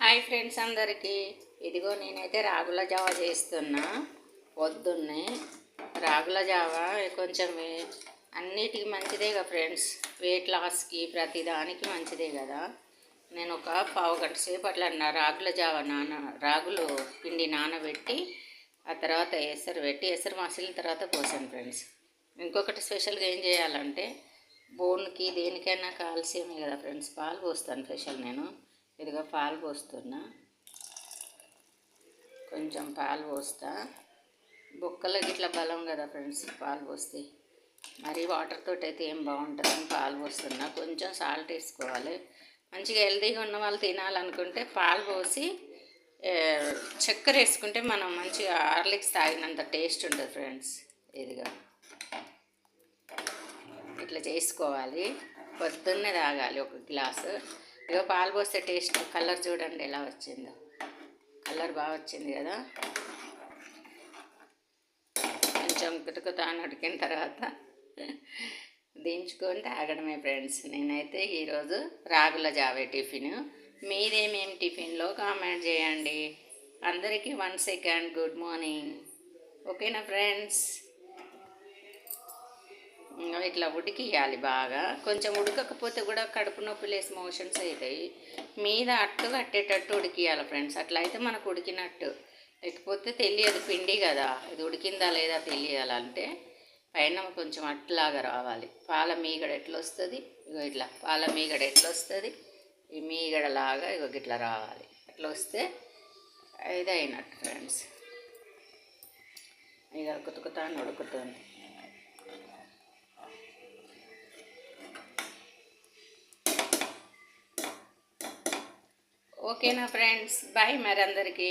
Hi friends అందరికీ. ఇదిగో నేనైతే రాగుల జావ చేస్తున్నా. పొద్దున్నే రాగుల జావ కొంచెం అన్నిటికీ మంచిదే కదా ఫ్రెండ్స్. వెయిట్ లాస్కి ప్రతిదానికి మంచిదే కదా. నేను ఒక పావు గంట సేపు అట్లా రాగుల జావ రాగులు పిండి నానబెట్టి ఆ తర్వాత ఎసరు పెట్టి ఎసరు మసిలిన తర్వాత పోసాను ఫ్రెండ్స్. ఇంకొకటి స్పెషల్గా ఏం చేయాలంటే బోన్కి దేనికైనా కాల్షియమే కదా ఫ్రెండ్స్. పాలు పోస్తాను స్పెషల్ నేను. ఇదిగో పాలు పోస్తున్నా, కొంచెం పాలు పోస్తా. బొక్కలకి ఇట్లా బలం కదా ఫ్రెండ్స్ పాలు పోస్తే. మరి వాటర్ తోటి అయితే ఏం బాగుంటుందని పాలు పోస్తున్నా. కొంచెం సాల్ట్ వేసుకోవాలి. మంచిగా హెల్తీగా ఉన్న వాళ్ళు తినాలనుకుంటే పాలు పోసి చక్కెర వేసుకుంటే మనం మంచిగా హార్లిక్స్ తాగినంత టేస్ట్ ఉంటుంది ఫ్రెండ్స్. ఇదిగా ఇట్లా చేసుకోవాలి. పొద్దున్నే తాగాలి ఒక గ్లాసు. ఇక పాలు పోస్తే టేస్ట్ కలర్ చూడండి ఎలా వచ్చిందో. కలర్ బాగా వచ్చింది కదా. కొంచెం కుతుకుతాను ఉడికిన తర్వాత దించుకొని తాగడమే ఫ్రెండ్స్. నేనైతే ఈరోజు రాగుల జావే టిఫిన్. మీరేమేమి టిఫిన్లో కామెంట్ చేయండి. అందరికీ 1 సెకండ్ గుడ్ మార్నింగ్. ఓకేనా ఫ్రెండ్స్. ఇట్లా ఉడికియాలి బాగా. కొంచెం ఉడకకపోతే కూడా కడుపు నొప్పి లేసి మోషన్స్ అవుతాయి. మీద అట్టు కట్టేటట్టు ఉడికియాలి ఫ్రెండ్స్. అట్లా అయితే మనకు ఉడికినట్టు. లేకపోతే తెలియదు, పిండి కదా, ఇది ఉడికిందా లేదా తెలియాలంటే పైన కొంచెం అట్లాగా రావాలి. పాల మీగడ ఎట్లా వస్తుంది, ఇగో ఇట్లా పాల మీగడ ఎట్లా వస్తుంది, ఈ మీగడలాగా ఇగో ఇట్లా రావాలి. అట్లా వస్తే ఇది అయినట్టు ఫ్రెండ్స్. ఇక కుతుకుతాను ఉడుకుతుంది. ఓకేనా ఫ్రెండ్స్. బాయ్ మరి అందరికీ.